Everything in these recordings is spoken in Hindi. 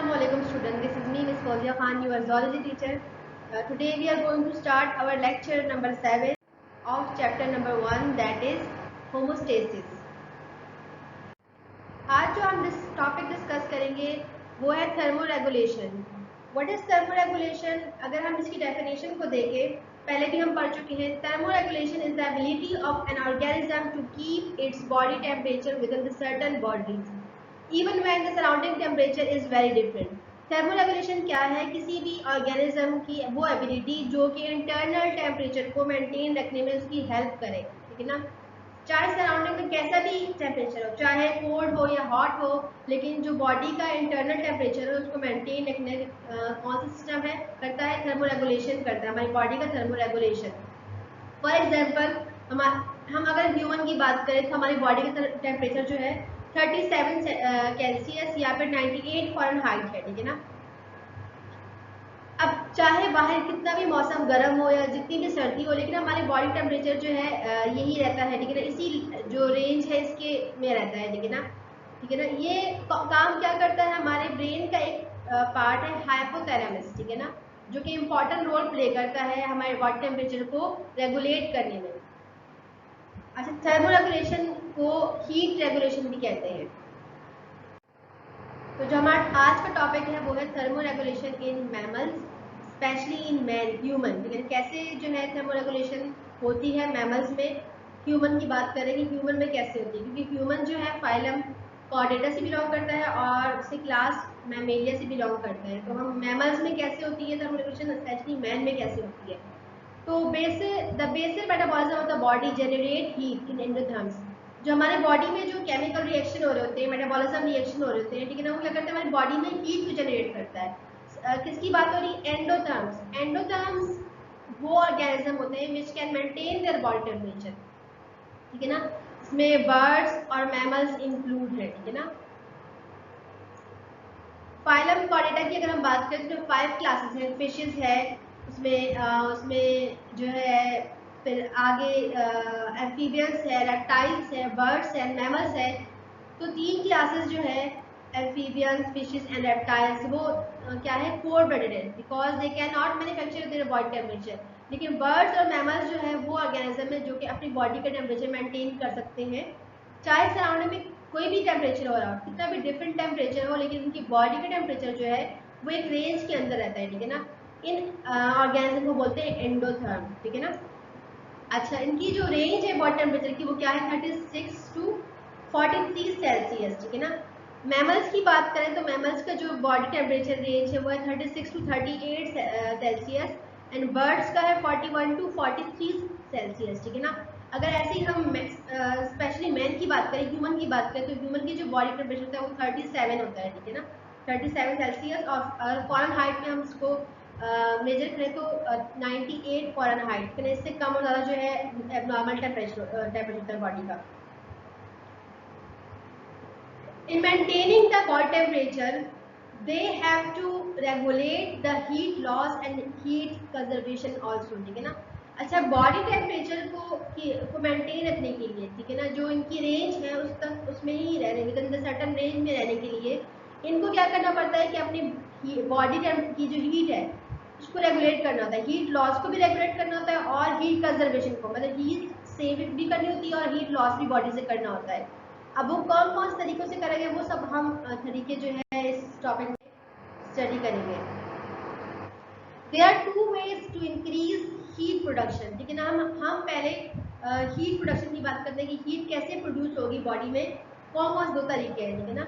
Assalamualaikum students, this is me Miss Fawzia Khan, your zoology teacher. Today we are going to start our lecture number 7 of chapter number 1, that is homeostasis. आज जो हम टॉपिक डिस्कस करेंगे वो है थर्मोरेगुलेशन. What is thermoregulation? अगर हम इसकी डेफिनेशन को देखें, पहले भी हम पढ़ चुके हैं. Thermoregulation is the ability of an organism to keep its body temperature within the certain bodies even when the surrounding temperature is very different. Thermoregulation क्या है? किसी भी ऑर्गेनिज्म की वो एबिलिटी जो कि इंटरनल टेम्परेचर को मेंटेन रखने में उसकी हेल्प करे, ठीक है ना. चाहे सराउंडिंग में कैसा भी टेम्परेचर हो, चाहे कोल्ड हो या हॉट हो, लेकिन जो बॉडी का इंटरनल टेम्परेचर है उसको मेंटेन रखने कौन सा सिस्टम है करता है? थर्मोरेगुलेशन करता है, हमारी बॉडी का थर्मोरेगुलेशन. फॉर एग्जाम्पल हम अगर ह्यूमन की बात करें तो हमारी बॉडी का टेम्परेचर जो है 37 केल्सियस या फिर 98 फ़ारेनहाइट है, ठीक है ना. अब चाहे बाहर कितना भी मौसम गर्म हो या जितनी भी सर्दी हो, लेकिन हमारी बॉडी टेम्परेचर जो है यही रहता है, ठीक है ना. इसी जो रेंज है इसके में रहता है, ठीक है ना. ठीक है ना. ये काम क्या करता है? हमारे ब्रेन का एक पार्ट है हाइपोथैलेमस, ठीक है ना, जो कि इम्पोर्टेंट रोल प्ले करता है हमारे बॉडी टेम्परेचर को रेगुलेट करने में. अच्छा, थर्मोरेगुलेशन को हीट रेगुलेशन भी कहते हैं. तो जो हमारा आज का टॉपिक है वो है thermoregulation in mammals, specially in man, human. ठीक है, कैसे जो है थर्मोरेगुलेशन होती है मैमल्स में. ह्यूमन की बात करेंगे, ह्यूमन में कैसे होती है, क्योंकि ह्यूमन जो है फाइलम कॉर्डेटा से बिलोंग करता है और से क्लास मैमेलिया से बिलोंग करता है. तो हम मैमल्स में कैसे होती है थर्मोरेगुलेशन, स्पेशली मैन में कैसे होती है. तो the basic metabolism of the body generate heat in endotherms. जो हमारे बॉडी में जो केमिकल रिएक्शन हो रहे होते हैं, मेटाबॉलिज्म रिएक्शन हो रहे होते हैं, ठीक है ना, वो क्या करते हैं? हमारी बॉडी में हीट को जनरेट करता है. किसकी बात हो रही? एंडोथर्म्स. एंडोथर्म्स वो ऑर्गेनिज्म होते हैं which can maintain their body temperature, ठीक है ना. इसमें बर्ड्स और मैमल्स इंक्लूड है, ठीक है ना. फाइलम कॉर्डेटा की अगर हम बात करें तो 5 क्लासेस हैं. फिशेस है उसमें जो है, फिर आगे एम्फीबियंस है, रेप्टाइल्स है, बर्ड्स है, मैमल्स है. तो 3 क्लासेस जो है एम्फीबियंस, फिशेस एंड रेप्टाइल्स, वो क्या है? कोल्ड ब्लडेड है, because they can not manufacture their body temperature. लेकिन बर्ड्स और मैमल्स जो है वो ऑर्गेनिज्म है जो कि अपनी बॉडी का टेम्परेचर मेंटेन कर सकते हैं, चाहे सराउंडिंग में कोई भी टेम्परेचर हो रहा हो, कितना भी डिफरेंट टेम्परेचर हो, लेकिन उनकी बॉडी का टेम्परेचर जो है वो एक रेंज के अंदर रहता है, ठीक है ना. इन ऑर्गेनिज्म को बोलते हैं एंडोथर्म, ठीक है ना. अच्छा, इनकी जो रेंज है बॉडी टेम्परेचर की वो क्या है? 36 टू 43 सेल्सियस, ठीक है ना. मैमल्स की बात करें तो मैमल्स का जो बॉडी टेम्परेचर रेंज है वो है 36 टू 38 सेल्सियस एंड बर्ड्स का है 41 टू 43 सेल्सियस, ठीक है ना. अगर ऐसे ही हम स्पेशली मैन की बात करें, ह्यूमन की बात करें, तो ह्यूमन की जो बॉडी टेम्परेचर होता है वो 37 होता है, ठीक है ना. 37 सेल्सियस. और फ़ारेनहाइट में हम इसको मेजर करें तो 98 फ़ारेनहाइट, इससे कम और ज़्यादा जो है एबनॉर्मल टेम्परेचर बॉडी का. In maintaining the body temperature, they have to regulate the heat loss and heat conservation also, ठीक है ना. अच्छा, बॉडी टेम्परेचर को मेंटेन रखने के लिए, ठीक है ना, जो इनकी रेंज है उस तक उसमें ही रहने, with in the certain range में रहने के लिए इनको क्या करना पड़ता है कि अपनी बॉडी की जो हीट है उसको रेगुलेट करना होता है. हीट लॉस को भी रेगुलेट करना होता है और हीट कंजर्वेशन को, मतलब हीट सेव भी करनी होती है और हीट लॉस भी बॉडी से करना होता है. अब वो कौन से तरीकों से करेंगे वो सब हम तरीके जो है इस टॉपिक में स्टडी करेंगे. There are 2 ways to increase heat production, ठीक है ना. हम पहले हीट प्रोडक्शन की बात करते हैं कि हीट कैसे प्रोड्यूस होगी बॉडी में. कौन 2 तरीके हैं, ठीक है ना.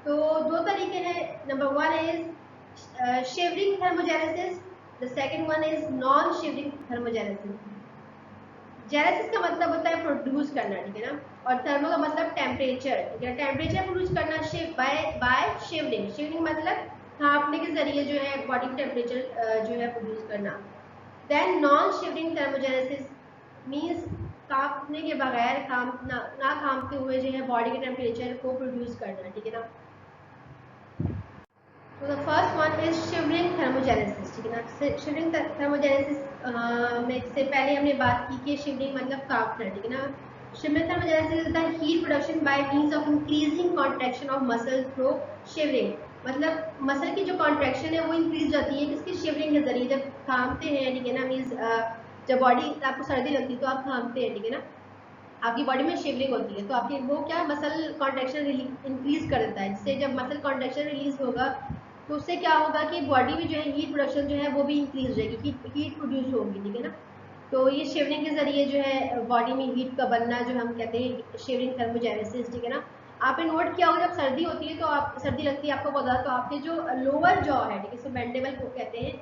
तो 2 तरीके हैं. Number 1 is shivering thermogenesis, the second one is non shivering thermogenesis. Genesis का मतलब होता है प्रोड्यूस करना, ठीक है ना, और थर्मो का मतलब टेम्परेचर, ठीक है. टेम्परेचर प्रोड्यूस करना बाय शिवरिंग. शिवरिंग मतलब तापने के जरिए जो है बॉडी टेम्परेचर जो है प्रोड्यूस करना. Then non shivering thermogenesis means तापने के बगैर ना कांपते हुए जो है बॉडी के टेम्परेचर को प्रोड्यूस करना, ठीक है ना. तो the first one is shivering thermogenesis, ठीक है ना. शिवरिंग थर्मोजेनेसिस में से पहले हमने बात की कि शिवरिंग मतलब कांपना, ठीक है ना. Shivering thermogenesis is the heat production by means of increasing contraction of muscles through shivering. मतलब मसल की जो कॉन्ट्रैक्शन है वो इंक्रीज जाती है किसकी शिवरिंग के जरिए, जब थामते हैं, ठीक है ना, मीन्स जब बॉडी आपको सर्दी लगती है तो आप थामते हैं, ठीक है ना, आपकी बॉडी में शिवरिंग होती है, तो आपकी वो क्या मसल कॉन्ट्रैक्शन इंक्रीज कर देता है, जिससे जब मसल कॉन्ट्रैक्शन रिलीज होगा तो उससे क्या होगा कि बॉडी में जो है हीट प्रोडक्शन जो है वो भी इंक्रीज हो जाएगी, हीट प्रोड्यूस होगी, ठीक है ना। तो ये शिवरिंग के जरिए जो है बॉडी में हीट का बनना जो हम कहते हैं शिवरिंग थर्मोजेनेसिस, ठीक है ना। आपने नोट किया होगा जब सर्दी होती है तो आप सर्दी लगती है आपको बहुत, तो आपके जो लोअर जॉ है, ठीक है, इसको मैंडिबल को कहते हैं,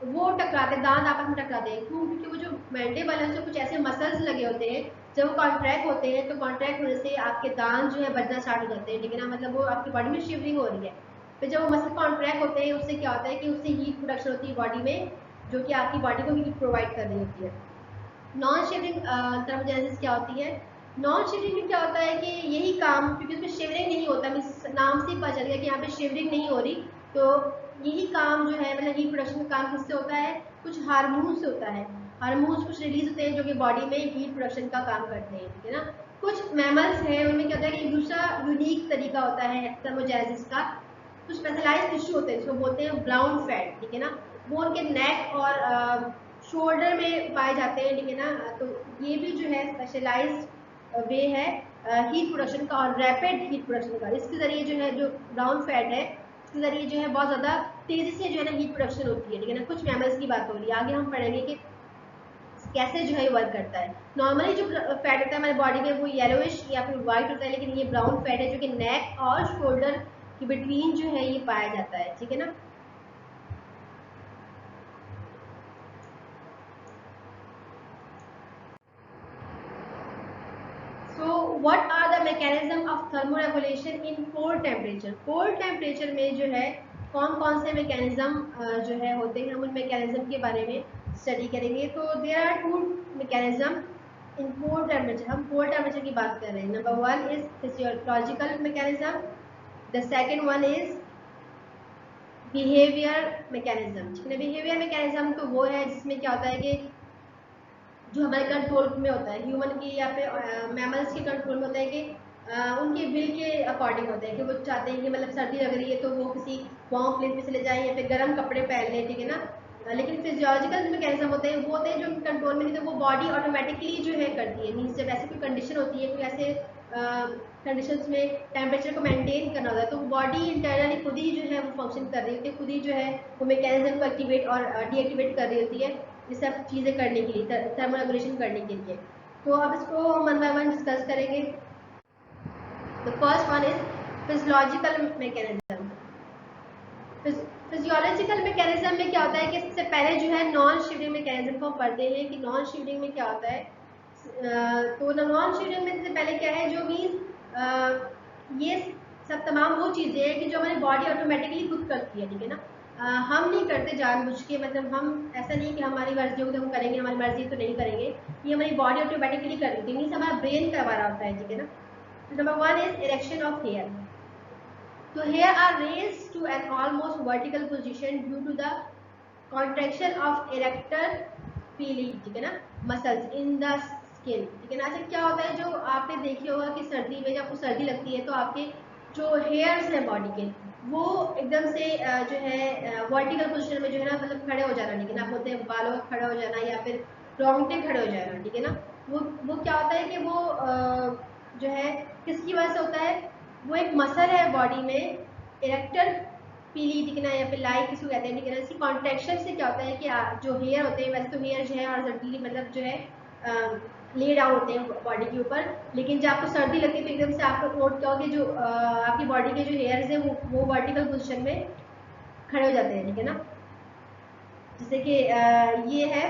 वो टकराते, दांत आपस में टकराते हैं, क्यों? क्योंकि वो जो मैंडिबल है उसमें कुछ ऐसे मसल्स लगे होते हैं, जब वो कॉन्ट्रैक्ट होते हैं तो कॉन्ट्रैक्ट होने से आपके दांत जो है बजना स्टार्ट हो जाते हैं, ठीक है ना, मतलब वो आपकी बॉडी में शिवरिंग हो रही है। फिर जब वो मसल कॉन्ट्रैक्ट होते हैं उससे क्या होता है कि उससे हीट प्रोडक्शन होती है बॉडी में, जो कि आपकी बॉडी को हीट प्रोवाइड कर रही होती है। नॉन शिवरिंग थर्मोजेनेसिस क्या होती है? नॉन शिवरिंग में क्या होता है कि यही काम, क्योंकि उसमें शिवरिंग नहीं होता, नाम से ही पता चल गया कि यहाँ पे शिवरिंग नहीं हो रही, तो यही काम जो है मतलब हीट प्रोडक्शन का काम किससे होता है? कुछ हार्मोन से होता है। हार्मोन्स कुछ रिलीज होते हैं जो कि बॉडी में हीट प्रोडक्शन का काम करते हैं, ठीक है ना। कुछ मैमल्स हैं उनमें क्या होता है कि दूसरा यूनिक तरीका होता है थर्मोजेनेसिस का, कुछ स्पेशलाइज टिश्यू होते हैं जिसको बोलते हैं ब्राउन फैट, ठीक है ना, वो उनके नेक और शोल्डर में पाए जाते हैं, ठीक है ना। तो ये भी जो है स्पेशलाइज्ड वे है हीट प्रोडक्शन का और रैपिड हीट प्रोडक्शन का। इसके जरिए जो है जो ब्राउन फैट है इसके जरिए जो है बहुत ज़्यादा तेज़ी से जो है ना हीट प्रोडक्शन होती है, ठीक है ना। कुछ मैमल्स की बात हो रही है, आगे हम पढ़ेंगे कि कैसे जो है वर्क करता है। नॉर्मली जो फैट होता है हमारी बॉडी में वो येलोइश या फिर व्हाइट होता है, लेकिन ये ब्राउन फैट है जो कि नेक और शोल्डर के बिटवीन जो है ये पाया जाता है, ठीक है ना। So what are the mechanism of thermoregulation in cold temperature? Cold temperature में जो है कौन कौन से मैकेनिज्म जो है होते हैं, हम उन मैकेनिज्म के बारे में स्टडी करेंगे। तो there are two mechanism in cold temperature, हम कोल्ड टेम्परेचर की बात कर रहे हैं। Number one is physiological mechanism, the second one is behaviour mechanism, ठीक है। बिहेवियर मैकेनिज्म तो वो है जिसमें क्या होता है कि जो हमारे कंट्रोल में होता है, ह्यूमन की या फिर मैमल्स के कंट्रोल में होता है कि उनके विल के अकॉर्डिंग होता है कि वो चाहते हैं कि मतलब सर्दी लग रही है तो वो किसी वार्म प्लेस पे चले जाएं या फिर गर्म कपड़े पहन लें, ठीक है ना। लेकिन फिजियोलॉजिकल मैकेनिज्म होते हैं वो होते हैं जो कंट्रोल में नहीं, तो वो बॉडी ऑटोमेटिकली जो है करती है। मीन्स जब ऐसी कोई कंडीशन होती है, कोई ऐसे कंडीशंस में टेम्परेचर को मेंटेन करना होता है, तो बॉडी इंटरनली खुद ही जो है वो फंक्शन कर रही होती है, खुद ही जो है वो मैकेनिज्म को एक्टिवेट और डीएक्टिवेट कर रही होती है ये सब चीज़ें करने के लिए, थर्मल रेगुलेशन करने के लिए। तो अब इसको हम वन बाय वन डिस्कस करेंगे। The first one is physiological mechanism. Physiological mechanism में क्या होता है कि इससे पहले जो है नॉन शिवरिंग मैकेनिज्म को हम पढ़ते हैं कि नॉन शिवरिंग में क्या होता है। तो नॉन शिवरिंग में से पहले क्या है, जो मीन्स ये सब तमाम वो चीज़ें हैं कि जो हमारी बॉडी ऑटोमेटिकली खुद करती है, ठीक है ना। हम नहीं करते जानबूझ के, मतलब हम ऐसा नहीं कि हमारी मर्जी होगी तो हम करेंगे, हमारी मर्जी तो नहीं करेंगे, ये हमारी बॉडी ऑटोमेटिकली कर देती है, मीन्स हमारा ब्रेन करवा रहा होता है, ठीक है ना। Number one is erection of hair. So hair are raised to an almost vertical position due to the contraction of erector pili, ठीक है ना, muscles in the skin, ठीक है ना। अच्छा क्या होता है, जो आपने देखी होगा कि सर्दी में जब आपको सर्दी लगती है तो आपके जो हेयर्स हैं बॉडी के वो एकदम से जो है वर्टिकल पोजिशन में जो है ना मतलब खड़े हो जाना, ठीक है ना, बोलते हैं बालों का खड़ा हो जाना या फिर रोंगटे खड़े हो जाना, ठीक है ना। वो क्या होता है कि वो जो है किसकी वजह से होता है, वो एक मसल है बॉडी में इरेक्टर पीली, ठीक है ना, या फिर लाई किसी को कहते हैं, ठीक है ना। इसकी कॉन्ट्रैक्शन से क्या होता है कि जो हेयर होते हैं, वैसे तो हेयर जो है हॉरिजॉन्टली मतलब जो है ले डाउन होते हैं बॉडी के ऊपर, लेकिन जब आपको सर्दी लगती है तो एकदम से आपको नोट किया होगा कि जो आपकी बॉडी के जो हेयर्स हैं वो वर्टिकल पोजिशन में खड़े हो जाते हैं, ठीक है ना। जैसे कि ये है,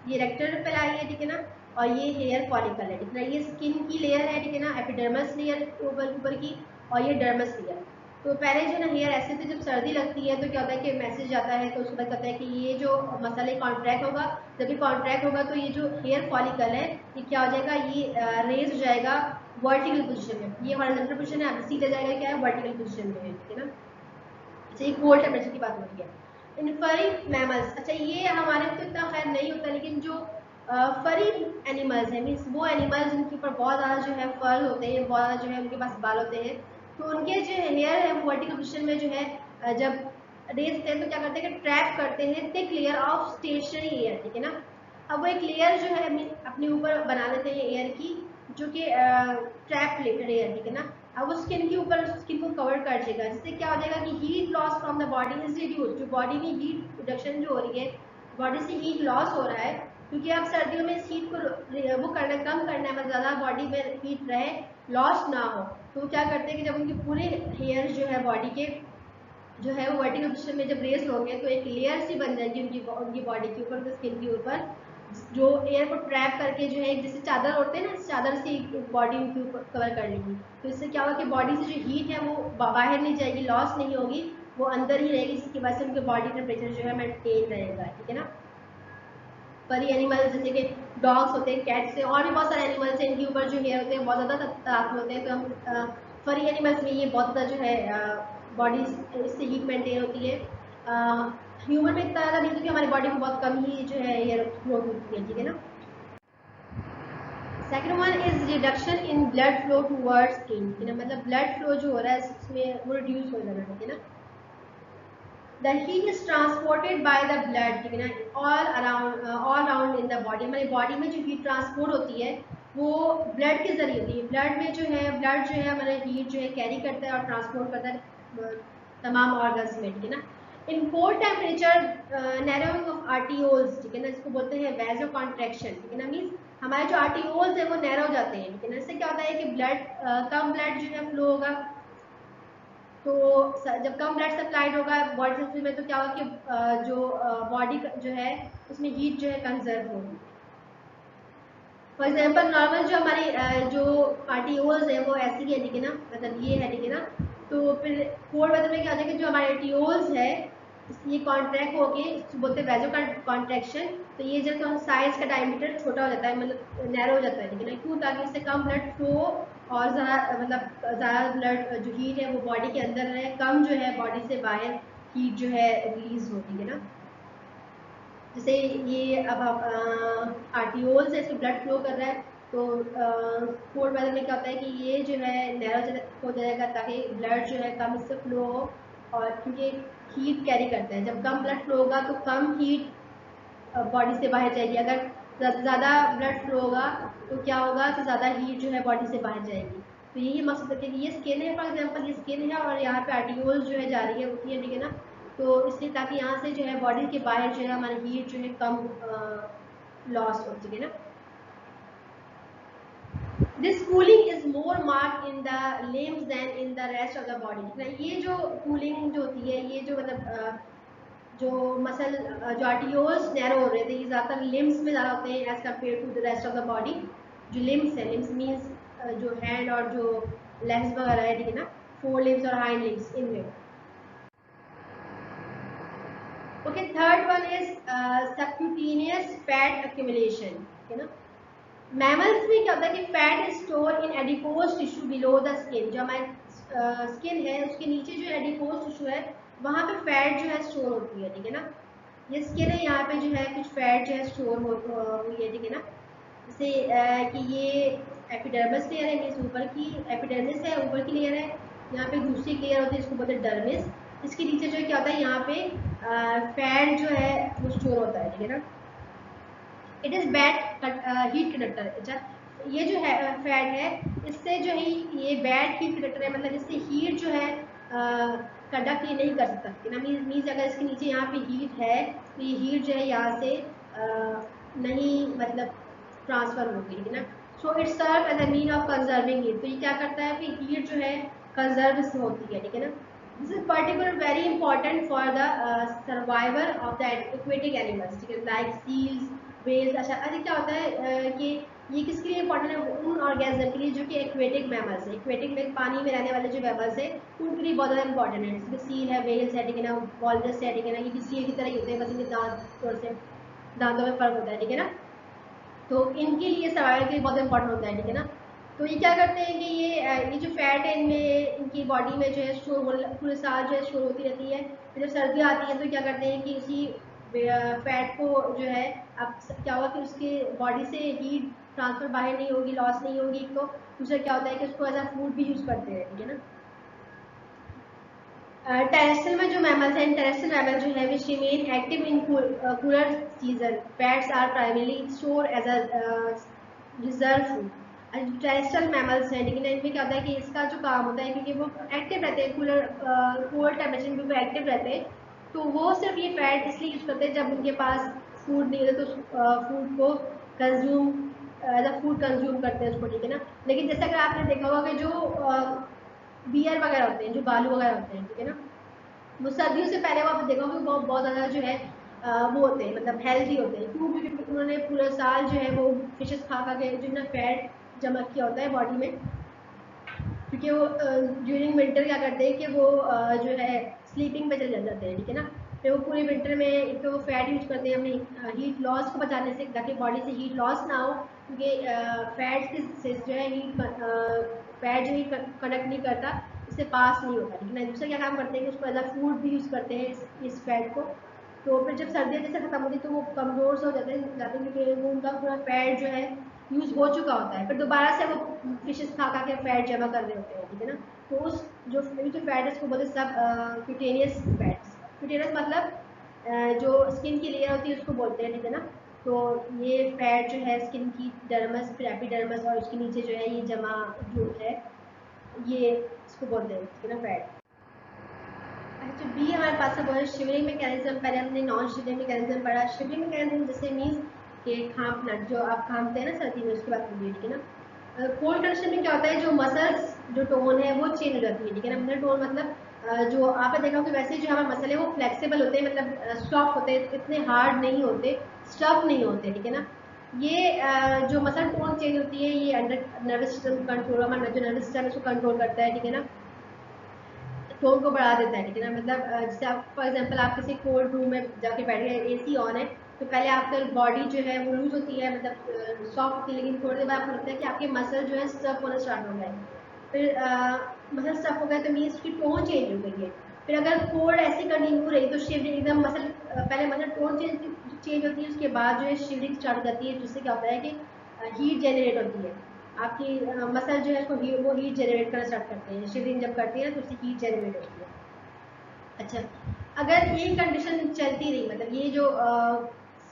ये रेक्टल पेलाई है, ठीक है ना, और ये हेयर फॉलिकल है, ठीक है ना। ये स्किन की लेयर है, ठीक है ना, एपिडर्मस लेयर ऊपर की, और ये डर्मस लेयर। तो पहले जो ना हेयर ऐसे थे, जब सर्दी लगती है तो क्या होता है कि मैसेज आता है तो उसके बाद कहता है कि ये जो मसल है कॉन्ट्रैक्ट होगा, जब ये कॉन्ट्रैक्ट होगा तो ये जो हेयर फॉलिकल है ये क्या हो जाएगा, ये रेज हो जाएगा वर्टिकल पोजिशन में, ये हॉरिजॉन्टल पोजिशन है, अब सीधा जाएगा क्या है वर्टिकल पोजिशन में है, ठीक है ना। अच्छा ये कोल्ड टेम्परेचर की बात हो रही है। इनफरी मैमल्स, अच्छा ये हमारे में तो इतना खैर नहीं होता, लेकिन जो फरी एनिमल्स हैं, मीन्स वो एनिमल्स जिनके ऊपर बहुत ज़्यादा जो है फर होते हैं, बहुत ज़्यादा जो है उनके पास बाल होते हैं, तो उनके जो हेयर है वो वर्टिकल पोजिशन में जो है जब रेस थे तो क्या करते हैं कि ट्रैप करते हैं thick layer of stationary air, ठीक है ना। अब वो एक लेयर जो है अपने ऊपर बना लेते हैं एयर की, जो कि ट्रैप लेयर, ठीक है ना। अब वो स्किन के ऊपर स्किन को कवर कर देगा, जिससे क्या हो जाएगा कि heat loss from the body is reduce, जो बॉडी में हीट प्रोडक्शन जो हो रही है, बॉडी से हीट लॉस हो रहा है, क्योंकि अब सर्दियों में इस हीट को वो करना कम करना है, मतलब ज़्यादा बॉडी में हीट रहे, लॉस ना हो। तो वो क्या करते हैं कि जब उनके पूरे हेयर जो है बॉडी के जो है वो वर्टिकल पोजिशन में जब रेस होंगे तो एक लेयर सी बन जाएगी उनकी बॉडी के ऊपर, स्किन के ऊपर, जो एयर को ट्रैप करके जो है जैसे चादर ओढ़ते हैं ना, इस चादर से बॉडी उनके ऊपर कवर कर लेगी। तो इससे क्या होगा कि बॉडी से जो हीट है वो बाहर नहीं जाएगी, लॉस नहीं होगी, वो अंदर ही रहेगी, जिसकी वजह से उनके बॉडी टेम्परेचर जो है मेंटेन रहेगा, ठीक है ना। फरी एनिमल्स जैसे कि डॉग्स होते हैं, कैट्स से, और भी बहुत सारे एनिमल्स हैं इनके ऊपर जो हेयर होते हैं बहुत ज़्यादा ताकत होते हैं, तो हम फरी एनिमल्स में ये बहुत ज़्यादा जो है बॉडी इससे हीट मेंटेन होती है। ह्यूमन में इतना ज़्यादा नहीं, क्योंकि हमारी बॉडी में बहुत कम ही जो है हेयर ग्रोथ होती है, ठीक है ना। Second one is reduction in blood flow towards skin, ठीक है ना, मतलब ब्लड फ्लो जो हो रहा है इसमें वो रिड्यूस हो जाना, ठीक है ना। The heat is transported by the blood, ठीक है ना, all around in the body, हमारी बॉडी में जो हीट ट्रांसपोर्ट होती है वो ब्लड के जरिए होती है। ब्लड जो है हमारा हीट जो है कैरी करता है और ट्रांसपोर्ट करता है तमाम ऑर्गन्स में, ठीक है ना। In cold temperature narrowing of arterioles, ठीक है ना, इसको बोलते हैं वैजो कॉन्ट्रैक्शन, ठीक है ना, मीन्स हमारे जो आर्टियोल्स है वो नैरो जाते हैं, ठीक है ना। इससे क्या होता है कि कम ब्लड जो है फ्लो होगा, तो जब कम ब्लड सप्लाइड होगा बॉडी सिस्टम में, तो क्या होगा कि जो बॉडी जो है उसमें हीट जो है कंजर्व होगी। फॉर एग्जाम्पल नॉर्मल जो हमारी जो आर्टियोल्स है वो ऐसी है, ठीक है ना, मतलब ये है, ठीक है ना। तो फिर कोल्ड वेदर में क्या होता है कि जो हमारे आर्टियोल्स है ये कॉन्ट्रैक्ट होके, इसको बोलते हैं वैजो कॉन्ट्रैक्शन। तो ये जो तो साइज का डायमीटर छोटा हो जाता है, मतलब नैरो हो जाता है, ठीक है ना, क्यों, ताकि इससे कम ब्लड फ्लो और ज़्यादा मतलब ज़्यादा ब्लड जो हीट है वो बॉडी के अंदर रहे, कम जो है बॉडी से बाहर हीट जो है रिलीज हो, ठीक है ना। जैसे ये अब आर्टियोल से इसमें ब्लड फ्लो कर रहा है, तो कोल्ड वेदर में क्या होता है कि ये जो है नैरो हो जाएगा, ताकि ब्लड जो है कम इससे फ्लो हो, और क्योंकि हीट कैरी करता है, जब कम ब्लड फ्लो होगा तो कम हीट बॉडी से बाहर जाएगी, अगर ज़्यादा ब्लड फ्लो होगा तो क्या होगा कि ज़्यादा हीट जो है बॉडी से बाहर जाएगी। तो यही मकसद है कि ये स्किन है, फॉर एग्जांपल ये स्किन है और यहाँ पे आर्टियोल जो है जा रही है होती है, ठीक है ना। तो इसलिए ताकि यहाँ से जो है बॉडी के बाहर जो है हमारी हीट जो है कम लॉस हो, ठीक है ना। This cooling is more marked in the limbs than in the rest of the body. ये जो कूलिंग जो होती है, ये जो मतलब जो मसल जो आर्टियोल्स नैरो हो रहे थे, ये ज़्यादातर लिम्स में ज़्यादा होते हैं as compared to the rest of the body. जो लिम्स है, लिम्स मीन्स जो हैंड और जो लेग्स वगैरह है, ठीक है ना, फोर लिम्स और हाइंड लिम्स, इनमें। Okay, third one is subcutaneous fat accumulation, ठीक है ना। मैमल्स में क्या होता है कि fat is store in adipose tissue below the skin, जो हमारी स्किन है उसके नीचे जो एडिपोज टिश्यू है वहाँ पे फैट जो है स्टोर होती है, ठीक है ना। ये स्किन है, यहाँ पे जो है कुछ फैट जो है स्टोर हुई है, ठीक है ना। जैसे कि ये एपिडर्मिस लेयर है, मीन्स ऊपर की एपिडर्मिस है, ऊपर की लेयर है। यहाँ पे दूसरी लेयर होती है, इसको बोलते हैं डर्मिस। इसके नीचे जो है क्या होता है, यहाँ पे फैट जो है वो स्टोर होता है, ठीक है ना। It is bad heat conductor. अच्छा, ये जो है फैट है, इससे जो है ये बैड हीट कंडक्टर है, मतलब इससे हीट जो है कंडक्ट ये नहीं कर सकता ना, मीन्स अगर इसके नीचे यहाँ पे हीट है तो ये हीट जो है यहाँ से नहीं मतलब ट्रांसफर होगी, ठीक है ना। So it serve as a mean of conserving heat. तो ये क्या करता है कि हीट जो है कंजर्व होती है, ठीक है ना। This is particular very important for the survival of the aquatic animals, ठीक है, लाइक सील्स, वेल्स। अच्छा, अरे क्या होता है कि ये किसके लिए इंपॉर्टेंट है, उन ऑर्गेनिज्म के लिए जो कि एक्वेटिक मैमल्स है, एक्वेटिक में पानी में रहने वाले जो मैमल्स है उनके लिए बहुत ज़्यादा इंपॉर्टेंट है। जैसे सील है, वेल्स है, ठीक है ना, वॉलरस है, ठीक है ना, ये भी सील की तरह ही होते हैं, बस इनके दांत थोड़े से दांतों में फर्क होता है, ठीक है ना। तो इनके लिए सर्वाइवल के लिए बहुत इंपॉर्टेंट होता है, ठीक है ना। तो ये क्या करते हैं कि ये जो फैट है इनमें इनकी बॉडी में जो है स्टोर पूरे साल जो है स्टोर होती रहती है। फिर जब सर्दी आती है तो क्या करते हैं कि इसी फैट को जो है, अब क्या होगा कि उसके बॉडी से हीट ट्रांसफर बाहर नहीं होगी, लॉस नहीं होगी, तो दूसरा क्या होता है कि उसको एज अ फूड भी यूज़ करते हैं, ठीक है ना। टेरेस्ट्रियल में जो मैमल्स हैं, टेरेस्ट्रियल मैमल जो है which remain active in cooler season, fats are primarily store as a reserve food. Terrestrial mammals हैं, लेकिन इनमें क्या होता है कि इसका जो काम होता है, क्योंकि वो एक्टिव रहते हैं कूलर टेम्परेचर में वो एक्टिव रहते हैं, तो वो सिर्फ ये फैट इसलिए यूज करते हैं जब उनके पास फूड नहीं होता, तो फूड को consume as a food consume करते हैं उसको, ठीक है ना। लेकिन जैसे अगर आपने देखा होगा कि जो बियर वगैरह होते हैं, जो बालू वगैरह होते हैं, ठीक है ना, वो सर्दियों से पहले वो आप देखा होगा वो बहुत ज़्यादा जो है वो होते हैं, मतलब हेल्दी होते हैं। क्यों? क्योंकि उन्होंने पूरा साल जो है वो फिशेस खा खा के जो ना फैट जमा किया होता है बॉडी में, क्योंकि वो ड्यूरिंग विंटर क्या करते हैं कि वो जो है स्लीपिंग पे चले जाते हैं, ठीक है ना। फिर वो पूरे विंटर में एक तो वो फैट यूज करते हैं अपनी हीट लॉस को बचाने से, ताकि बॉडी से हीट लॉस ना हो, क्योंकि फैट से जो है फैट जो हीट कंडक्ट नहीं करता, इससे पास नहीं होता, ठीक है ना। दूसरा क्या काम करते हैं कि उसको एज अ फूड भी यूज करते हैं इस फैट को। तो फिर जब सर्दियाँ जैसे खत्म होती तो वो कमजोर से हो जाते हैं, क्योंकि वो उनका पूरा फैट जो है यूज हो चुका होता है, फिर दोबारा से वो फिशेस खा खा के फैट जमा कर रहे होते हैं, ठीक है ना। तो उस जो फैट है उसको बोलते हैं सब क्यूटेनियस फैट्स। क्यूटेनियस मतलब जो स्किन की लेयर होती है उसको बोलते हैं, ठीक है ना। तो ये फैट जो है स्किन की डर्मस, फिर एपिडर्मस और उसके नीचे जो है ये जमा जो है ये इसको बोलते हैं, ठीक है ना, फैट। अच्छा, बी हमारे पास है वो है शिवरिंग मैकेनिज्म। पहले हमने नॉन शिवरिंग मैकेनिज्म पढ़ा। शिवरिंग मैकेनिज्म जैसे मीन्स कि खांपना, जो आप खांपते हैं ना सर्दी में, उसके बाद ठीक है ना। कोल्ड कंडीशन में क्या होता है, जो मसल्स जो टोन है वो चेंज हो जाती है, ठीक है ना। मतलब टोन मतलब जो आपने देखा हो कि वैसे जो हमारे मसल है वो फ्लेक्सिबल होते हैं, मतलब सॉफ्ट होते हैं, इतने हार्ड नहीं होते, स्टफ नहीं होते, ठीक है ना। ये जो मसल टोन चेंज होती है ये अंडर नर्वस सिस्टम कंट्रोल, हमारा जो नर्वस सिस्टम है उसको कंट्रोल करता है, ठीक है ना। टोन को बढ़ा देता है, ठीक है ना। मतलब जैसे आप फॉर एग्जांपल आप किसी कोल्ड रूम में जाके बैठ गए, एसी ऑन है, तो पहले आपका बॉडी जो है वो लूज होती है, मतलब सॉफ्ट होती है, लेकिन थोड़ी देर बाद आपको लगता है कि आपके मसल जो है स्टफ होना स्टार्ट हो गए। फिर मसल स्टफ हो गए तो मीन्स उसकी टोन चेंज हो गई है। फिर अगर कोल्ड ऐसी कंटिन्यू रही तो शिवरिंग एकदम मसल पहले मसल टोन चेंज होती है, उसके बाद जो है शिवरिंग स्टार्ट हो जाती है, जिससे क्या होता है कि हीट जनरेट होती है आपकी मसल जो है उसको वो हीट जनरेट करना स्टार्ट करते हैं। शिवरिंग जब करती है तो उससे हीट जनरेट होती है। अच्छा, अगर ये कंडीशन चलती रही, मतलब ये जो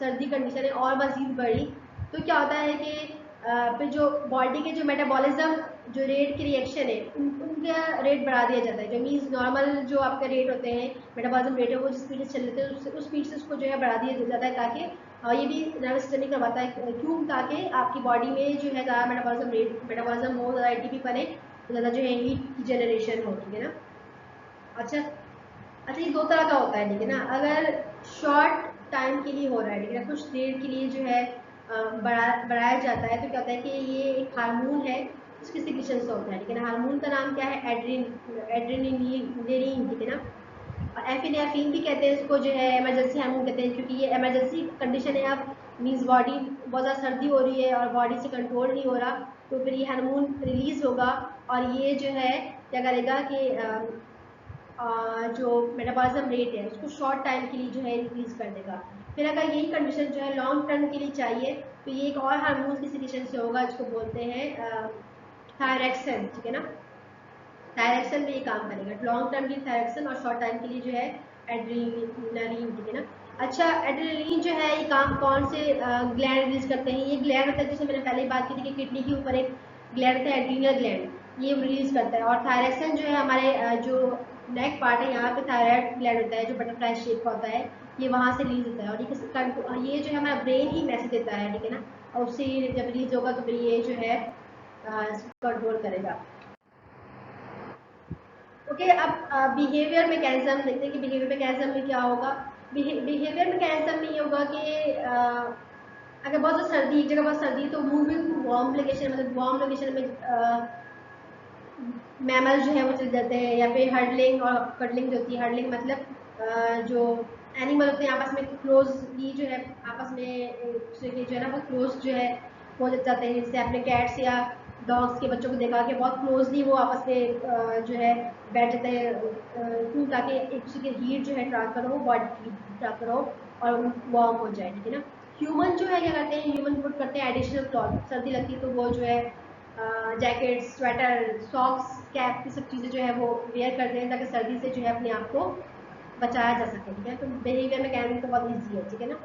सर्दी कंडीशन है और मजीद बढ़ी, तो क्या होता है कि फिर जो बॉडी के जो मेटाबॉलिज्म जो रेट की रिएक्शन है उनका रेट बढ़ा दिया जाता है। जो मीन्स नॉर्मल जो आपके रेट होते हैं, मेटाबॉलिज्म रेट है, वो जिस स्पीड से चल रहे थे उस स्पीड से उसको जो है बढ़ा दिया जाता है, ताकि ये भी नर्वस सिस्टम करवाता है। क्यों? ताकि आपकी बॉडी में जो है ज़्यादा मेटाबॉलिज्म हो, ज़्यादा एटीपी बने, ज़्यादा जो है हीट की जनरेशन हो, ठीक है ना। अच्छा, अच्छा, ये दो तरह का होता है, ठीक है ना। अगर शॉर्ट टाइम के लिए हो रहा है, ठीक है ना, कुछ देर के लिए जो है बढ़ाया जाता है, तो क्या होता है कि ये एक हार्मोन है, इसके सिक्रीशन से होता है, ठीक है ना। हार्मोन का नाम क्या है? एड्रेनलिन, ठीक है ना। और एफिनेफ्रिन भी कहते हैं इसको, जो है इमरजेंसी हार्मोन कहते हैं, क्योंकि ये इमरजेंसी कंडीशन है। अब मीन्स बॉडी बहुत ज़्यादा सर्दी हो रही है और बॉडी से कंट्रोल नहीं हो रहा, तो फिर ये हार्मोन रिलीज होगा और ये जो है क्या करेगा कि जो मेटाबॉलिज्म रेट है उसको शॉर्ट टाइम के लिए जो है इंक्रीज कर देगा। फिर अगर यही कंडीशन जो है लॉन्ग टर्म के लिए चाहिए, तो ये एक और हार्मोन की सिक्रीशन से होगा, जिसको बोलते हैं थायरेक्सिन, ठीक है ना। थायरेक्सिन भी ये काम करेगा लॉन्ग टर्म के लिए, थायरेक्सिन, और शॉर्ट टाइम के लिए जो है एड्रेनलिन, ठीक है ना। अच्छा, एड्रेनलिन जो है ये काम कौन से ग्लैंड रिलीज करते हैं? ये ग्लैंड होता है, जैसे मैंने पहले बात की थी कि किडनी के ऊपर एक ग्लैंड होता है, एड्रीनल ग्लैंड, ये रिलीज करता है। और थायरेक्सिन जो है हमारे जो नेक पार्ट है, यहाँ पे थायराइड ग्लैंड होता है जो बटरफ्लाई शेप का होता है, ये वहाँ से रिलीज होता है। और ये जो है हमारा ब्रेन ही मैसेज देता है, ठीक है ना। और उससे जब रिलीज होगा तो फिर ये जो है कंट्रोल करेगा। ओके, अब बिहेवियर मैकेनिज्म देखते हैं कि बिहेवियर मैकेनिज्म में क्या होगा। बिहेवियर मैकेनिज्म में ये होगा कि अगर बहुत ज़्यादा सर्दी, एक जगह बहुत सर्दी है, तो मूविंग टू वार्म लोकेशन, मतलब वार्म लोकेशन में मैमल जो है वो चले जाते हैं, या फिर हर्डलिंग और कडलिंग जो होती है। हर्डलिंग मतलब जो एनिमल होते हैं आपस में क्लोजली जो है आपस में एक दूसरे के जो है ना वो क्लोज जो है हो जाते हैं। जैसे आपने कैट्स या डॉग्स के बच्चों को देखा कि बहुत क्लोजली वो आपस में जो है बैठ जाते हैं, क्यों? ताकि एक दूसरे की हीट जो है ट्रांसफर हो, बॉडी हीट ट्रांसफर हो और वार्म हो जाए, ठीक है ना। ह्यूमन जो है क्या करते हैं, ह्यूमन पुट करते हैं एडिशनल क्लॉथ। सर्दी लगती है तो वो जो है जैकेट, स्वेटर, सॉक्स कैप की सब चीज़ें जो है वो वेयर करते हैं ताकि सर्दी से जो है अपने आप को बचाया जा सके, ठीक है। तो बिहेवियर मैकेनिज्म तो बहुत ईजी है, ठीक है ना।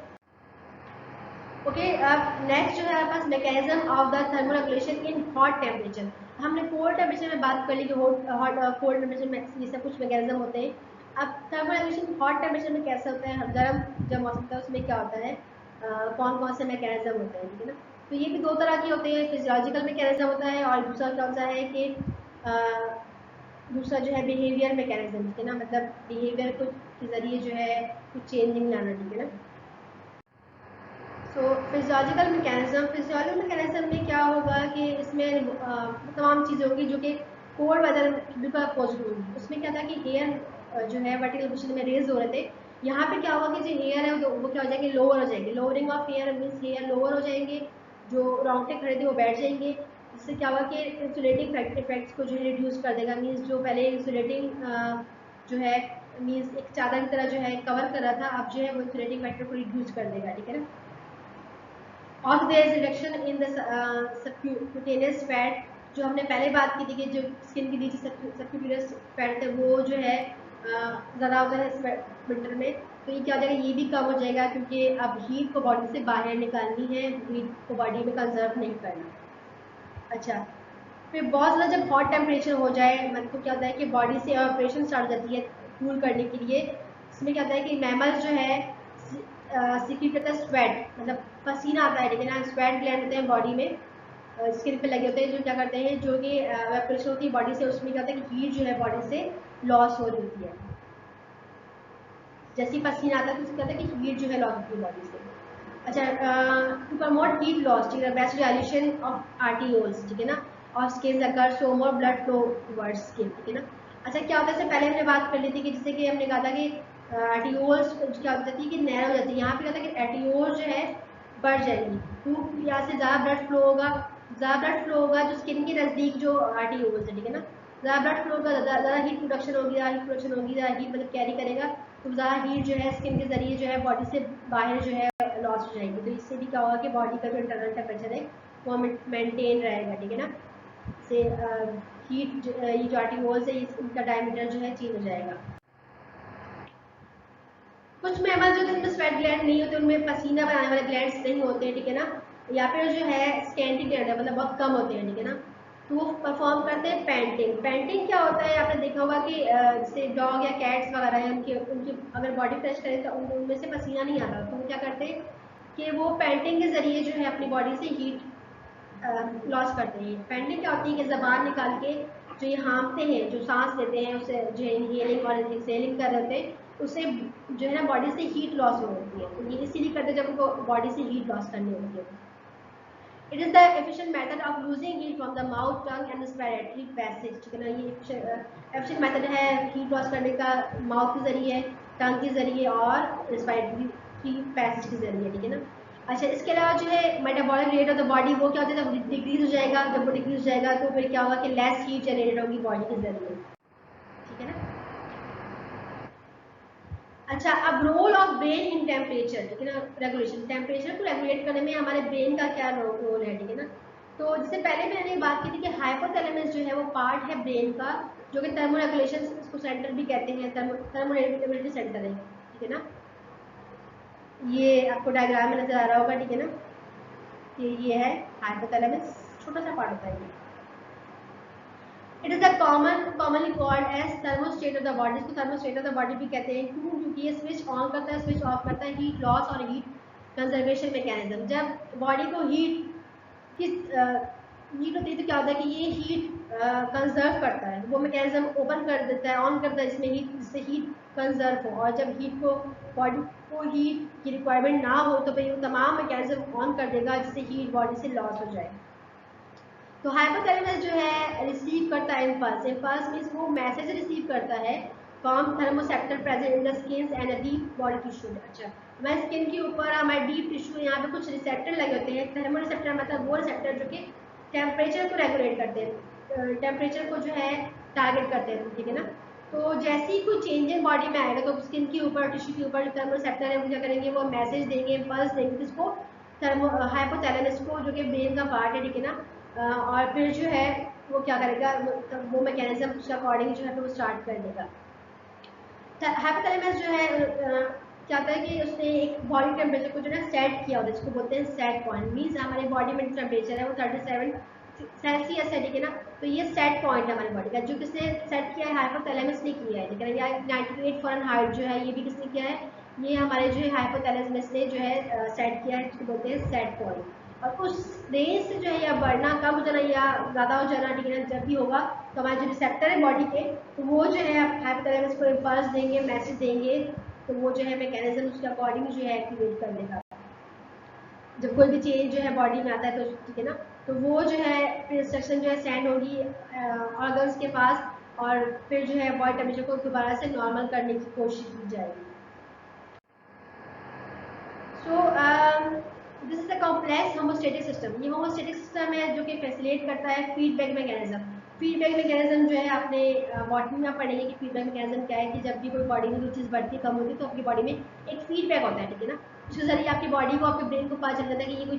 ओके, अब नेक्स्ट जो है हमारे पास mechanism of the thermal regulation in hot temperature. हमने कोल्ड टेम्परेचर में बात कर ली कि कोल्ड टेम्परेचर में ये सब कुछ मैकेनिज्म होते हैं। अब थर्मल रेगुलेशन हॉट टेम्परेचर में कैसा होता है, गर्म जब मौसम होता है उसमें क्या होता है, कौन कौन से मैकेनिज्म होते हैं, ठीक है ना। तो ये भी दो तरह के होते हैं, फिजियोलॉजिकल मैकेनिज्म होता है और दूसरा कौन सा है कि दूसरा जो है बिहेवियर मैकेनिज्म, ठीक है ना, मतलब बिहेवियर को के जरिए जो है कुछ चेंजिंग लाना, ठीक है ना। सो फिजियोलॉजिकल मैकेनिज्म में क्या होगा कि इसमें तमाम चीज़ें होंगी जो कि कोल्ड वेदर बिल्कुल अपोजिट होंगी। उसमें क्या था कि एयर जो है वर्टिकल पोजीशन में रेज हो रहे थे, यहाँ पे क्या होगा कि जो एयर है वो क्या हो जाएंगे, लोअर हो जाएंगे। Lowering of air means air lower हो जाएंगे, जो रोंगटे खड़े थे वो बैठ जाएंगे। जिससे क्या होगा कि इंसुलेटिंग इफेक्ट्स को जो है रिड्यूस कर देगा। मीन्स जो पहले इंसुलेटिंग जो है मीन्स एक चादर की तरह जो है कवर कर रहा था, अब जो है वो इंसुलेटिंग फैक्टर को रिड्यूस कर देगा, ठीक है ना। और there is reduction in the subcutaneous fat, जो हमने पहले बात की थी कि जो स्किन के नीचे सबक्यूटेनियस फैट है वो जो है ज़्यादा होता है विंटर में। तो ये क्या हो जाएगा, ये भी कम हो जाएगा क्योंकि अब हीट को बॉडी से बाहर निकालनी है, हीट को बॉडी में कंजर्व नहीं करना। अच्छा, फिर बहुत ज़्यादा जब हॉट टेम्परेचर हो जाए मतलब क्या होता है कि बॉडी से ऑपरेशन स्टार्ट हो जाती है कूल करने के लिए। इसमें क्या होता है कि मैमल्स जो है सीक्रेट करता है स्वेट, मतलब पसीना आता है, ठीक है ना। स्वेट ग्लैंड होते हैं बॉडी में, स्किन पे लगे होते हैं, जो क्या करते हैं, जो कि वेपरेशन होती है बॉडी से, उसमें क्या होता है कि हीट जो है बॉडी से लॉस हो रही होती है। जैसे ही पसीना आता है तो उसमें क्या होता है कि हीट जो है लॉस होती है बॉडी से। अच्छा, टू प्रमोट हीट लॉस, ठीक है, बेस्ट डायल्यूशन ऑफ आरटीओल्स, ठीक है ना, और स्किन अगर सो मोर ब्लड फ्लो टुवर्ड्स स्किन, ठीक है ना। अच्छा, क्या होता है, इससे पहले हमने बात कर ली थी कि जैसे कि हमने कहा था कि आरटीओल्स क्या हो जाती है कि नैरो हो जाती है। यहाँ पे क्या होता है कि आरटीओल्स जो है बढ़ जाएंगी, तो यहाँ से ज़्यादा ब्लड फ्लो होगा, जो स्किन के नज़दीक जो आरटीओल्स है, ठीक है ना। ज़्यादा ब्लड फ्लो होगा, ज़्यादा हीट प्रोडक्शन होगी, ज़्यादा हीट मतलब कैरी करेगा, तो ज़्यादा हीट जो है स्किन के जरिए जो है बॉडी से बाहर जो है लॉस हो जाएगी। तो इससे भी क्या होगा कि बॉडी का जो इंटरनल टेम्परेचर है वो मेंटेन रहेगा, ठीक है ना। से हीट ये जो आर्टिकल्स है इनका डायमीटर जो है चेंज हो जाएगा। कुछ मैमल जो जिनमें स्वेट ग्लैंड नहीं होते, उनमें पसीना बनाने वाले ग्लैंड्स नहीं होते हैं, ठीक है ना, या फिर जो है स्कैंटी ग्लैंड है, मतलब बहुत कम होते हैं, ठीक है ना। तो वो परफॉर्म करते हैं पेंटिंग। पेंटिंग क्या होता है, आपने देखा होगा कि जैसे डॉग या कैट्स वगैरह है, उनकी उनकी अगर बॉडी फ्रेश करें तो उनमें से पसीना नहीं आता, तो वो क्या करते हैं कि वो पेंटिंग के जरिए जो है अपनी बॉडी से हीट लॉस करते हैं। पेंटिंग क्या होती है कि जबान निकाल के जो ये हाँफते हैं, जो सांस लेते हैं, उसे जो है इनहेलिंग और एक्सहेलिंग कर रहे होते हैं, उससे जो है ना बॉडी से हीट लॉस हो होती है। तो ये इसीलिए करते हैं जब उनको बॉडी से हीट लॉस करनी होती है। It is the efficient method of losing heat from the mouth, tongue and respiratory passage, ठीक है ना। ये एफिशिएंट मेथड है हीट लॉस करने का, माउथ के जरिए, टंग के जरिए और रेस्पिरेटरी पैसेज के जरिए, ठीक है ना। अच्छा, इसके अलावा जो है metabolic rate of the body वो क्या होता है, डिक्रीज हो जाएगा। जब वो डिक्रीज हो जाएगा तो फिर क्या होगा कि लेस हीट जनरेट होगी बॉडी के जरिए, ठीक है ना। अच्छा, अब role of brain in temperature, ठीक है ना, रेगुलेशन। टेम्परेचर को रेगुलेट करने में हमारे ब्रेन का क्या रोल है, ठीक है ना। तो जिससे पहले मैंने बात की थी कि हाइपोथैलेमस जो है वो पार्ट है ब्रेन का, जो कि थर्मो रेगुलेशन इसको सेंटर भी कहते हैं, थर्मो रेगुलेटरी सेंटर है, ठीक है ना। ये आपको डायग्राम में नजर आ रहा होगा, ठीक है ना, कि ये है हाइपोथैलेमस, छोटा सा पार्ट होता है ये। It is commonly called as thermostat of the body, इसको थर्मोस्टेट ऑफ द बॉडी भी कहते हैं। क्यों? क्योंकि ये स्विच ऑन करता है, स्विच ऑफ करता है हीट लॉस और हीट कंजर्वेशन मैकेनिज्म। जब बॉडी को हीट किस हीट होती है तो क्या होता है कि ये हीट कंजर्व करता है, वो मैकेनिज्म ओपन कर देता है, ऑन करता है इसमें हीट, जिससे हीट कंजर्व हो। और जब हीट को बॉडी को हीट की रिक्वायरमेंट ना हो तो भाई वो तमाम मैकेनिज्म ऑन कर देगा जिससे हीट बॉडी से लॉस हो जाए। तो हाइपोथैलेमस जो है रिसीव करता है इम्पल्स। इम्पल्स मीन्स वो मैसेज रिसीव करता है from thermoceptor present in the skin and a deep body tissue. अच्छा, हमारे स्किन के ऊपर हमारे डीप टिश्यू, यहाँ पे कुछ रिसेप्टर लगे होते हैं। थर्मो रिसेप्टर मतलब वो रिसेप्टर जो कि टेम्परेचर को रेगुलेट करते हैं, टेम्परेचर को जो है टारगेट करते हैं, ठीक है ना। तो जैसे ही कोई चेंजिंग बॉडी में आएगा तो स्किन के ऊपर, टिश्यू के ऊपर थर्मो रिसेप्टर है वो क्या करेंगे, वो मैसेज देंगे, इम्पल्स देंगे किसको, थर्मो हाइपोथैलेमस को, जो कि ब्रेन का पार्ट है, ठीक है ना। और फिर जो है वो क्या करेगा, वो मैकेनिज्म उसके अकॉर्डिंग जो है वो स्टार्ट कर देगा। हाइपोथैलेमस जो है क्या होता है कि उसने एक बॉडी टेम्परेचर को जो है सेट किया होता है, जिसको बोलते हैं सेट पॉइंट। मीन्स हमारे बॉडी में टेम्परेचर है वो 37 सेल्सियस है, ठीक है ना। तो ये सेट पॉइंट है हमारी बॉडी का, जो किसने सेट किया है, हाइपोथैलेमस ने किया है, ठीक है ना। या 98 फ़ारेनहाइट जो है ये भी किसने किया है, ये हमारे जो है हाइपोथैलेमस ने जो है सेट किया है, जिसको बोलते हैं सेट पॉइंट। और उस रेंज से जो है या बढ़ना, कम हो जाना या ज़्यादा हो जाना, ठीक है ना, जब भी होगा तो हमारे जो रिसेप्टर है बॉडी के, तो वो जो है हाइपोथैलेमस को इम्पल्स देंगे, मैसेज देंगे, तो वो जो है मैकेनिज्म उसके अकॉर्डिंग जो है एक्टिवेट कर देगा। जब कोई भी चेंज जो है बॉडी में आता है तो, ठीक है ना, तो वो जो है फिर इंस्ट्रक्शन जो है सेंड होगी ऑर्गन्स के पास, और फिर जो है बॉडी टेम्परेचर को दोबारा से नॉर्मल करने की कोशिश की जाएगी। So this is a complex homeostatic system. ये होमोस्टैटिक सिस्टम है जो कि फैसिलिटेट करता है फीडबैक मैकेनिज्म। फीडबैक मैकेनिज्म जो है आपने बॉटनी में आप पढ़ेंगे कि फीडबैक मैकेनिज्म क्या है, कि जब भी कोई बॉडी में कोई चीज़ बढ़ती कम होती है तो आपकी बॉडी में एक फीडबैक होता है, ठीक है ना। उसके जरिए आपकी बॉडी को, आपके ब्रेन को पता चल जाता है कि ये कोई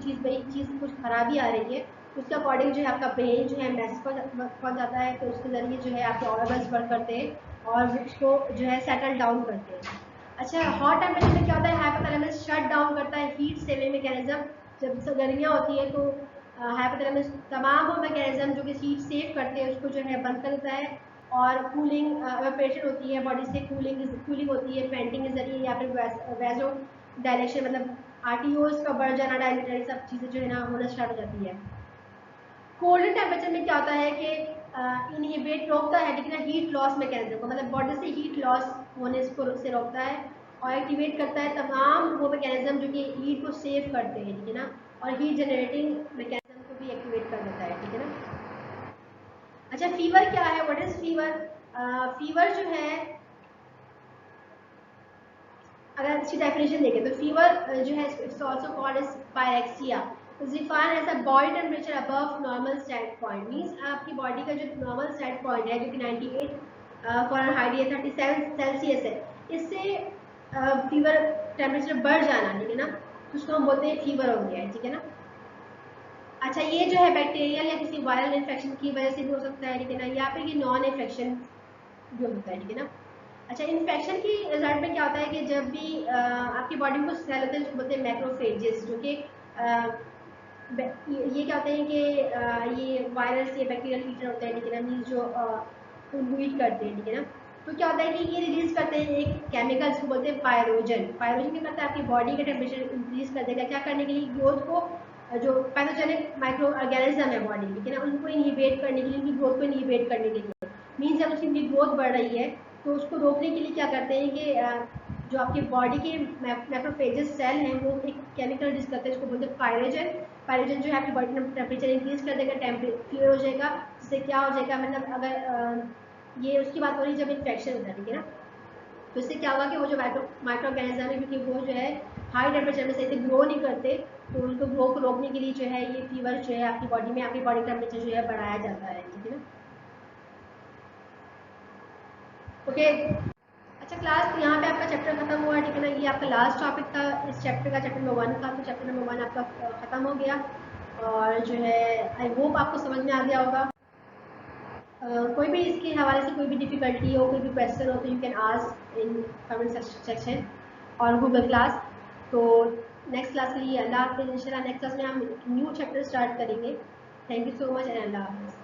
चीज़ कुछ खराबी आ रही है, उसके अकॉर्डिंग जो है आपका ब्रेन जो है मैसेज पहुँच जाता है, तो उसके जरिए जो है आपके ऑर्गन्स वर्क करते हैं और उसको जो है सेटल डाउन करते हैं। अच्छा, हॉट टेम्परेचर में क्या होता है, हाइपोथैलेमस शट डाउन करता है हीट सेविंग मैकेनिज्म। जब गर्मियाँ होती है तो हाइपोथैलेमस तमाम वो मैकेनिज्म जो कि हीट सेव करते हैं उसको जो है बंद कर देता है, और कूलिंग इवेपोरेशन होती है बॉडी से, कूलिंग होती है फेंटिंग के जरिए, या फिर वैजो डायलेशन, मतलब आरटीओज का बढ़ जाना, डायलेटरी सब चीज़ें जो है ना होना स्टार्ट हो जाती है। कोल्ड टेम्परेचर में क्या होता है कि इनहिबिट रोकता है, ठीक है ना, हीट लॉस मैकेनिज्म को, मतलब बॉडी से हीट लॉस होने से रोकता है, और एक्टिवेट करता है तमाम वो मैकेनिज्म जो कि हीट को सेव करते हैं, ठीक है ना, और हीट जनरेटिंग मैकेनिज्म को भी एक्टिवेट कर देता है, ठीक है ना। अच्छा, फीवर क्या है, व्हाट इज फीवर? फीवर जो है, अगर इसकी डेफिनेशन देखें तो फीवर जो है it's also called as pyrexia, is defined as a body temperature above normal set point. Means आपकी बॉडी का जो नॉर्मल सेट पॉइंट है जो कि 98 फ़ारेनहाइट या 37 सेल्सियस है, इससे फीवर टेम्परेचर बढ़ जाना, ठीक है ना, तो उसको हम बोलते हैं फीवर हो गया है, ठीक है ना। अच्छा, ये जो है बैक्टीरियल या किसी वायरल इन्फेक्शन की वजह से भी हो सकता है, ठीक है ना, या फिर ये नॉन इन्फेक्शन भी हो सकता है, ठीक है ना। अच्छा, इन्फेक्शन की रिजल्ट में क्या होता है कि जब भी आपकी बॉडी में कुछ सेल होते हैं, उसको बोलते हैं मैक्रोफेजेस, जो कि ये क्या होते हैं कि ये वायरस या बैक्टीरियल ईटर होते हैं, ठीक है ना, मीन्स जो उनको ईट करते हैं, ठीक है ना। तो क्या होता है कि ये रिलीज करते हैं एक केमिकल, जिसको बोलते हैं पायरोजन। पायरोजन क्या करता है, आपकी बॉडी का टेम्परेचर इंक्रीज कर देगा, क्या करने के लिए, ग्रोथ को, जो पैथोजेनिक माइक्रो ऑर्गेनिज्म है बॉडी, ठीक है ना, उनको इनहिबिट करने के लिए, उनकी ग्रोथ को इनहिबिट करने के लिए। मीन्स जब उसकी ग्रोथ बढ़ रही है तो उसको रोकने के लिए क्या करते हैं कि जो आपकी बॉडी के मैक्रोफेजेस सेल हैं वो एक केमिकल रिलीज करते हैं, जिसको बोलते हैं पायरोजन। पायरोजन जो है आपकी बॉडी टेम्परेचर इंक्रीज कर देगा, टेम्परेचर हो जाएगा, जिससे क्या हो जाएगा, मतलब अगर ये उसकी बात हो रही है जब इन्फेक्शन होता है, ठीक है ना, तो इससे क्या होगा कि वो जो माइक्रो ऑर्गेनिज्म है, क्योंकि वो जो है हाई टेम्परेचर में सही से ग्रो नहीं करते, तो उनको ग्रो को रोकने के लिए जो है ये फीवर जो है आपकी बॉडी में, आपकी बॉडी टेम्परेचर जो है बढ़ाया जाता है, ठीक है ना। ओके, अच्छा क्लास, तो यहाँ पे आपका चैप्टर खत्म हुआ, ठीक है ना, ये आपका लास्ट टॉपिक था इस चैप्टर का, चैप्टर नंबर 1 का। तो चैप्टर नंबर 1 आपका खत्म हो गया, और जो है आई होप आपको समझ में आ गया होगा। कोई भी इसके हवाले से कोई भी डिफिकल्टी हो, कोई भी क्वेश्चन हो, तो you can ask in comment section और गूगल क्लास। तो नेक्स्ट क्लास के लिए अल्लाह हाफिज़। इंशाल्लाह नेक्स्ट क्लास में हम न्यू चैप्टर स्टार्ट करेंगे। Thank you so much and अल्लाह हाफिज़।